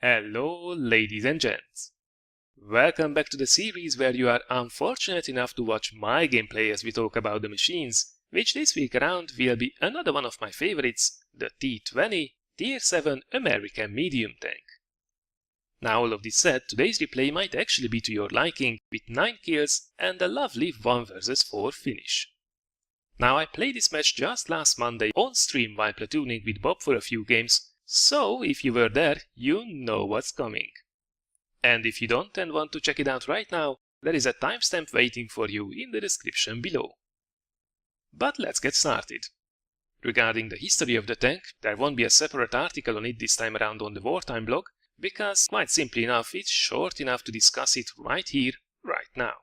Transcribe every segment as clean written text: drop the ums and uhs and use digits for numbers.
Hello, ladies and gents. Welcome back to the series where you are unfortunate enough to watch my gameplay as we talk about the machines, which this week around will be another one of my favorites, the T20 Tier 7 American Medium Tank. Now all of this said, today's replay might actually be to your liking, with 9 kills and a lovely 1 vs 4 finish. Now I played this match just last Monday on stream while platooning with Bob for a few games, so if you were there, you know what's coming. And if you don't and want to check it out right now, there is a timestamp waiting for you in the description below. But let's get started. Regarding the history of the tank, there won't be a separate article on it this time around on the Wartime blog, because quite simply enough, it's short enough to discuss it right here, right now.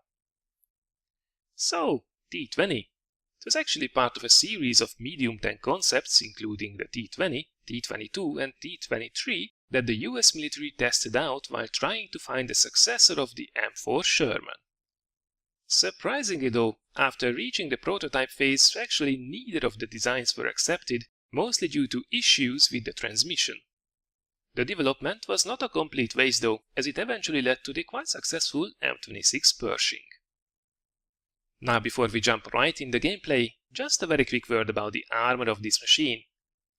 So, T20. It was actually part of a series of medium tank concepts, including the T20, T22 and T23, that the US military tested out while trying to find a successor of the M4 Sherman. Surprisingly though, after reaching the prototype phase, actually neither of the designs were accepted, mostly due to issues with the transmission. The development was not a complete waste though, as it eventually led to the quite successful M26 Pershing. Now before we jump right in the gameplay, just a very quick word about the armor of this machine.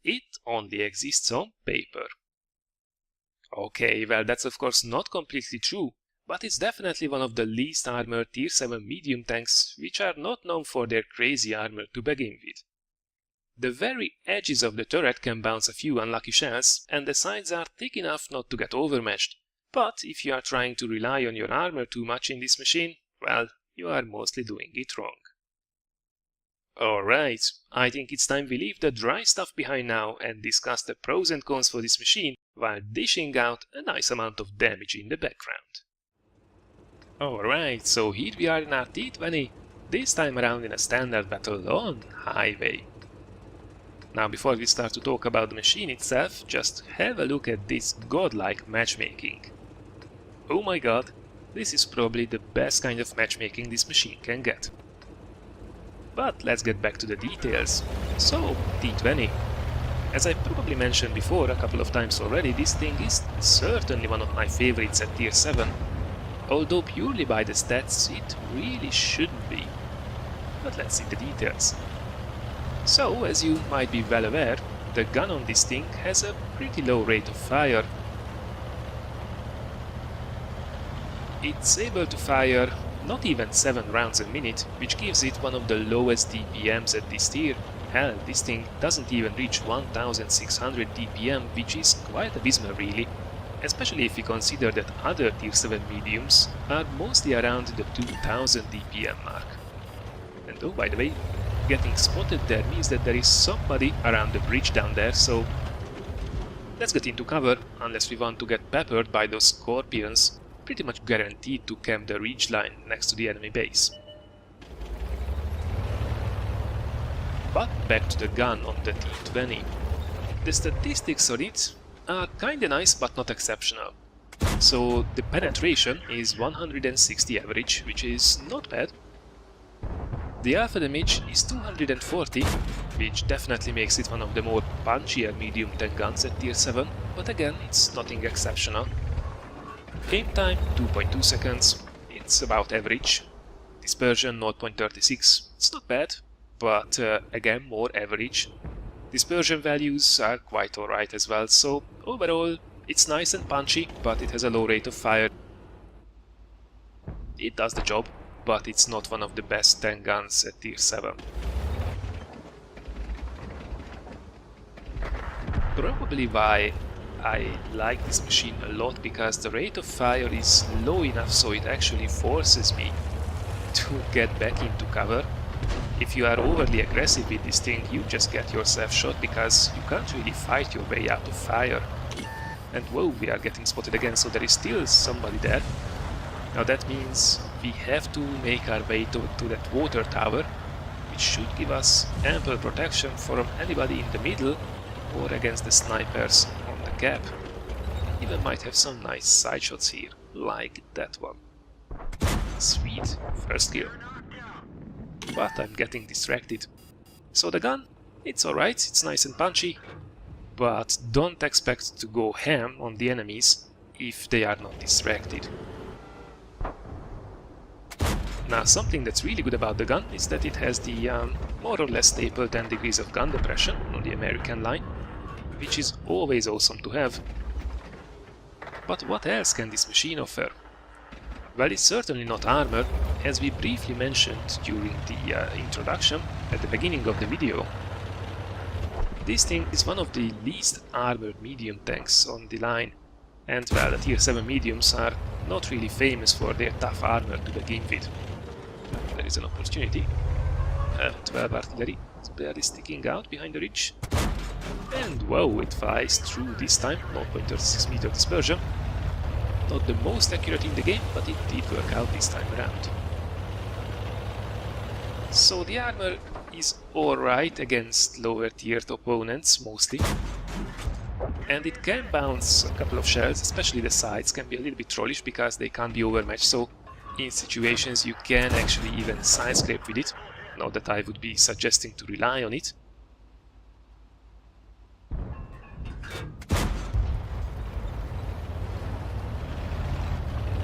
It only exists on paper. Okay, well that's of course not completely true, but it's definitely one of the least armored Tier 7 medium tanks, which are not known for their crazy armor to begin with. The very edges of the turret can bounce a few unlucky shells, and the sides are thick enough not to get overmatched, but if you are trying to rely on your armor too much in this machine, well, you are mostly doing it wrong. Alright, I think it's time we leave the dry stuff behind now and discuss the pros and cons for this machine while dishing out a nice amount of damage in the background. Alright, so here we are in our T20, this time around in a standard battle on highway. Now before we start to talk about the machine itself, just have a look at this godlike matchmaking. Oh my god, this is probably the best kind of matchmaking this machine can get. But let's get back to the details. So, T20. As I probably mentioned before a couple of times already, this thing is certainly one of my favorites at Tier 7. Although purely by the stats, it really shouldn't be. But let's see the details. So, as you might be well aware, the gun on this thing has a pretty low rate of fire. It's able to fire not even 7 rounds a minute, which gives it one of the lowest DPMs at this tier. Hell, this thing doesn't even reach 1600 DPM, which is quite abysmal really, especially if you consider that other Tier 7 mediums are mostly around the 2000 DPM mark. And oh, by the way, getting spotted there means that there is somebody around the bridge down there, so let's get into cover, unless we want to get peppered by those scorpions, pretty much guaranteed to camp the ridgeline next to the enemy base. But back to the gun on the T20. The statistics on it are kinda nice but not exceptional. So the penetration is 160 average, which is not bad. The alpha damage is 240, which definitely makes it one of the more punchier medium tank guns at Tier 7, but again, it's nothing exceptional. Aim time 2.2 seconds, it's about average. Dispersion 0.36, it's not bad, but again more average. Dispersion values are quite alright as well, so overall it's nice and punchy, but it has a low rate of fire. It does the job, but it's not one of the best tank guns at Tier 7. Probably why I like this machine a lot, because the rate of fire is low enough so it actually forces me to get back into cover. If you are overly aggressive with this thing, you just get yourself shot because you can't really fight your way out of fire. And whoa, we are getting spotted again, so there is still somebody there. Now that means we have to make our way to that water tower, which should give us ample protection from anybody in the middle or against the snipers on the cap. Even might have some nice side shots here, like that one. Sweet, first kill. But I'm getting distracted. So the gun, it's alright, it's nice and punchy, but don't expect to go ham on the enemies. if they are not distracted. Now, something that's really good about the gun is that it has the more or less stable 10 degrees of gun depression on the American line, which is always awesome to have. But what else can this machine offer? Well, it's certainly not armor, as we briefly mentioned during the introduction at the beginning of the video. This thing is one of the least armored medium tanks on the line, and well, the tier 7 mediums are not really famous for their tough armor to begin with. There is an opportunity. 12 artillery is barely sticking out behind the ridge. And whoa, it flies through this time, 0.36 meter dispersion. Not the most accurate in the game, but it did work out this time around. So the armor is alright against lower tiered opponents, mostly. And it can bounce a couple of shells, especially the sides can be a little bit trollish because they can't be overmatched, so in situations you can actually even side scrape with it. Not that I would be suggesting to rely on it.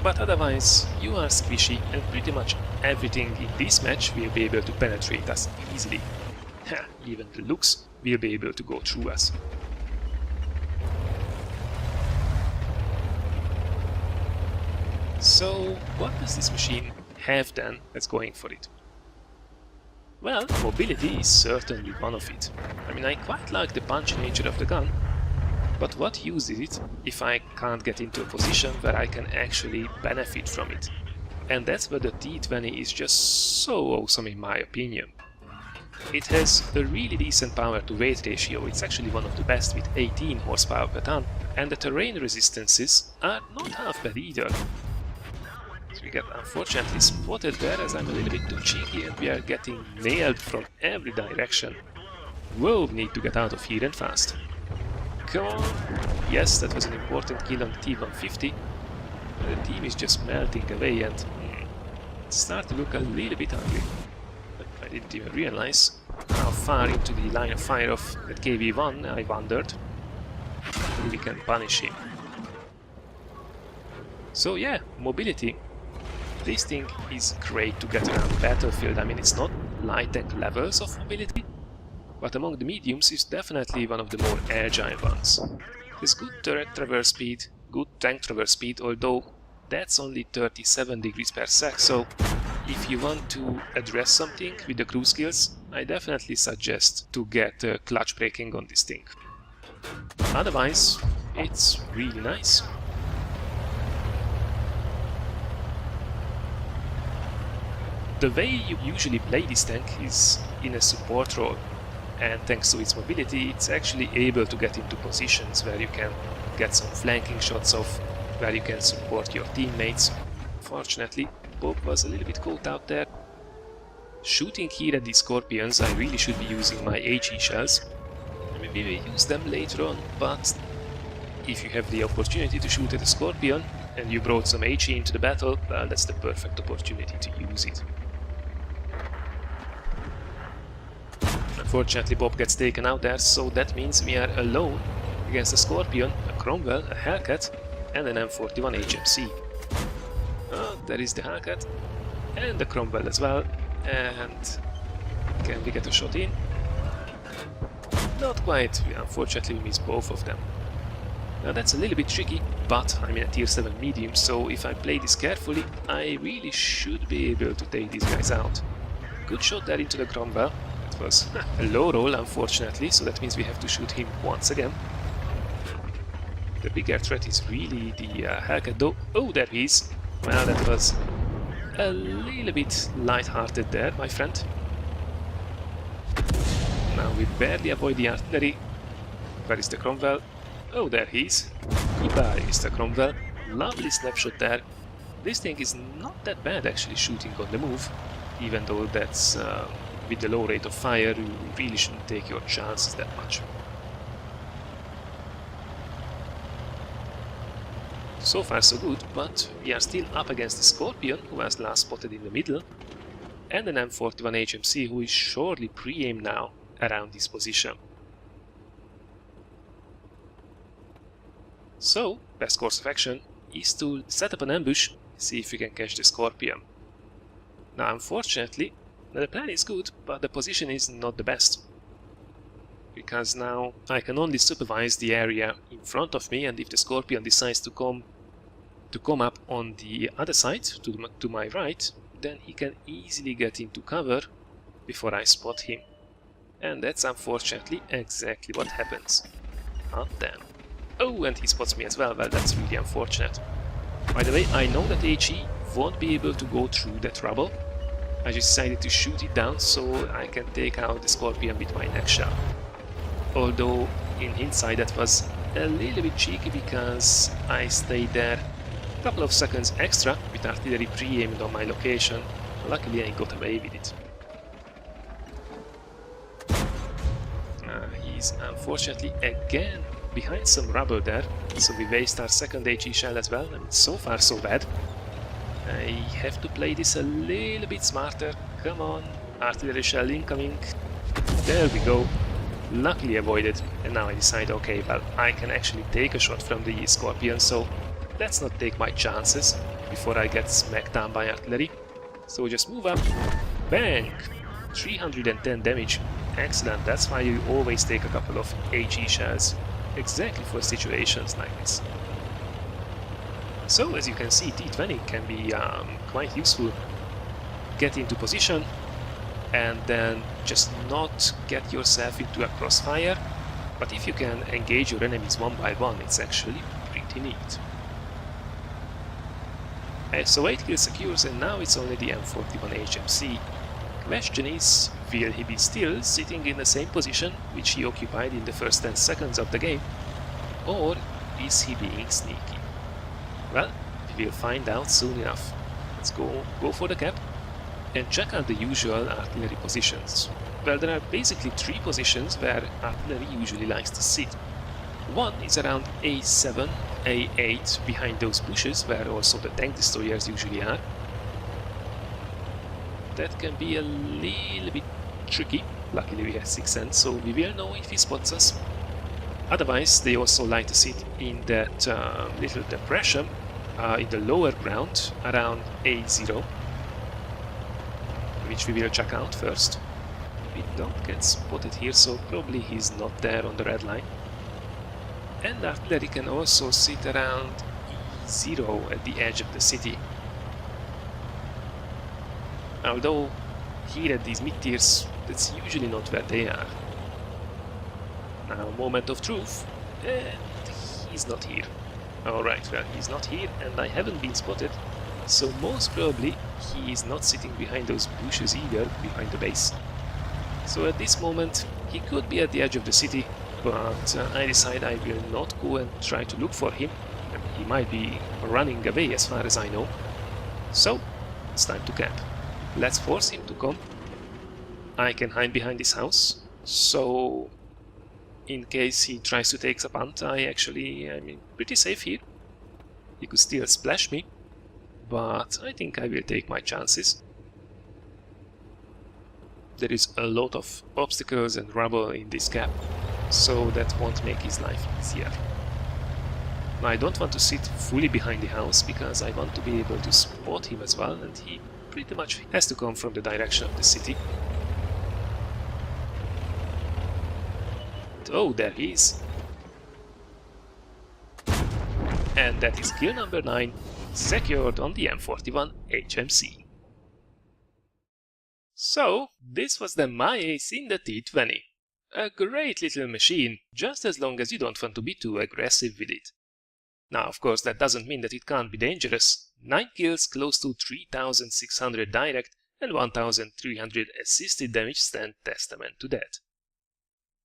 But otherwise, you are squishy and pretty much everything in this match will be able to penetrate us easily. Even the looks will be able to go through us. So, what does this machine have then that's going for it? Well, mobility is certainly one of it. I mean, I quite like the punchy nature of the gun, but what use is it if I can't get into a position where I can actually benefit from it? And that's where the T20 is just so awesome in my opinion. It has a really decent power to weight ratio, it's actually one of the best with 18 horsepower per ton, and the terrain resistances are not half bad either. So we get unfortunately spotted there as I'm a little bit too cheeky and we are getting nailed from every direction. Whoa, we need to get out of here and fast. Come on! Yes, that was an important kill on the T150. The team is just melting away and it starts to look a little bit ugly. I didn't even realize how far into the line of fire of that KV-1 I wandered. Hopefully we can punish him. So yeah, mobility. This thing is great to get around the battlefield. I mean, it's not light tank levels of mobility, but among the mediums it's definitely one of the more agile ones. There's good turret traverse speed, good tank traverse speed, although that's only 37 degrees per sec, so if you want to address something with the cruise skills, I definitely suggest to get clutch braking on this thing. Otherwise, it's really nice. The way you usually play this tank is in a support role, and thanks to its mobility it's actually able to get into positions where you can get some flanking shots off, where you can support your teammates. Fortunately, Bob was a little bit caught out there. Shooting here at these scorpions, I really should be using my HE shells. Maybe we use them later on, but if you have the opportunity to shoot at a scorpion and you brought some HE into the battle, well, that's the perfect opportunity to use it. Unfortunately, Bob gets taken out there, so that means we are alone against a Scorpion, a Cromwell, a Hellcat, and an M41 HMC. Oh, there is the Hellcat, and the Cromwell as well, and can we get a shot in? Not quite, unfortunately we missed both of them. Now that's a little bit tricky, but I'm in a tier 7 medium, so if I play this carefully, I really should be able to take these guys out. Good shot there into the Cromwell. It was a low roll, unfortunately, so that means we have to shoot him once again. The bigger threat is really the Hellcat though. Oh, there he is! Well, that was a little bit light-hearted there, my friend. Now we barely avoid the artillery. Where is the Cromwell? Oh, there he is. Goodbye, Mr. Cromwell. Lovely snapshot there. This thing is not that bad actually shooting on the move, even though that's with the low rate of fire you really shouldn't take your chances that much. So far so good, but we are still up against the Scorpion, who was last spotted in the middle, and an M41 HMC who is surely pre-aimed now around this position. So, best course of action is to set up an ambush, see if we can catch the Scorpion. Now unfortunately, the plan is good, but the position is not the best. Because now I can only supervise the area in front of me, and if the Scorpion decides to come up on the other side, to my right, then he can easily get into cover before I spot him. And that's unfortunately exactly what happens. Hot damn. Oh, and he spots me as well. Well, that's really unfortunate. By the way, I know that HE won't be able to go through that rubble. I just decided to shoot it down so I can take out the Scorpion with my next shot. Although, in hindsight, that was a little bit cheeky because I stayed there a couple of seconds extra with artillery pre-aimed on my location. Luckily, I got away with it. He's unfortunately again behind some rubble there, so we waste our second HE shell as well. I mean, so far so bad. I have to play this a little bit smarter. Come on, artillery shell incoming. There we go. Luckily avoided, and now I decide, okay, well, I can actually take a shot from the Scorpion, so let's not take my chances before I get smacked down by artillery. So just move up, bang! 310 damage. Excellent, that's why you always take a couple of HE shells, exactly for situations like this. So as you can see, T20 can be quite useful. Get into position and then just not get yourself into a crossfire, but if you can engage your enemies one by one, it's actually pretty neat. So 8 kills secures, and now it's only the M41 HMC. Question is, will he be still sitting in the same position which he occupied in the first 10 seconds of the game, or is he being sneaky? Well, we will find out soon enough. Let's go for the cap and check out the usual artillery positions. Well, there are basically 3 positions where artillery usually likes to sit. One is around A7, A8, behind those bushes where also the tank destroyers usually are. That can be a little bit tricky. Luckily we have 6th sense, so we will know if he spots us. Otherwise, they also like to sit in that little depression in the lower ground around A0, which we will check out first. We don't get spotted here, so probably he's not there on the red line. And artillery can also sit around E0 at the edge of the city. Although here at these mid-tiers, that's usually not where they are. Now, moment of truth, and he's not here. Alright, well, he's not here and I haven't been spotted, so most probably he is not sitting behind those bushes either, behind the base. So at this moment, he could be at the edge of the city, but I decide I will not go and try to look for him. He might be running away as far as I know. So, it's time to camp. Let's force him to come. I can hide behind this house, so in case he tries to take a punt, I'm pretty safe here. He could still splash me, but I think I will take my chances. There is a lot of obstacles and rubble in this gap, so that won't make his life easier. Now, I don't want to sit fully behind the house because I want to be able to spot him as well, and he pretty much has to come from the direction of the city. Oh, there he is. And that is kill number 9, secured on the M41 HMC. So, this was the my ace in the T20. A great little machine, just as long as you don't want to be too aggressive with it. Now, of course, that doesn't mean that it can't be dangerous. 9 kills, close to 3,600 direct and 1,300 assisted damage stand testament to that.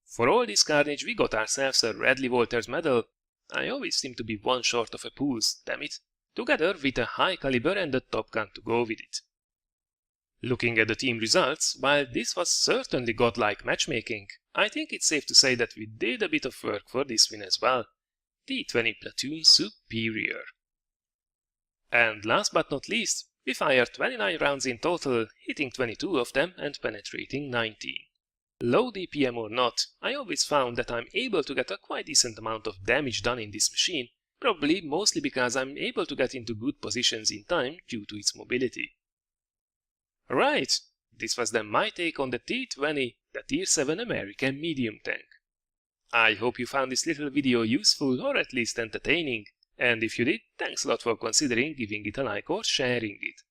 For all this carnage, we got ourselves a Radley Walters medal. I always seem to be one short of a pulse, damn it, together with a high caliber and a Top Gun to go with it. Looking at the team results, while this was certainly godlike matchmaking, I think it's safe to say that we did a bit of work for this win as well. T20 platoon superior. And last but not least, we fired 29 rounds in total, hitting 22 of them and penetrating 19. Low DPM or not, I always found that I'm able to get a quite decent amount of damage done in this machine, probably mostly because I'm able to get into good positions in time due to its mobility. Right, this was then my take on the T20, the Tier 7 American medium tank. I hope you found this little video useful or at least entertaining, and if you did, thanks a lot for considering giving it a like or sharing it.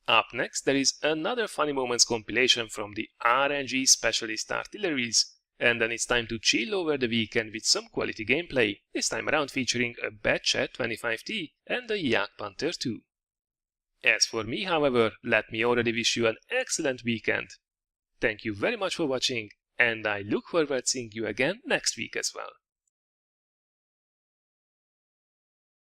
Up next, there is another Funny Moments compilation from the RNG Specialist Artilleries, and then it's time to chill over the weekend with some quality gameplay, this time around featuring a Batchat 25T and a Yak Panther 2. As for me, however, let me already wish you an excellent weekend. Thank you very much for watching, and I look forward to seeing you again next week as well.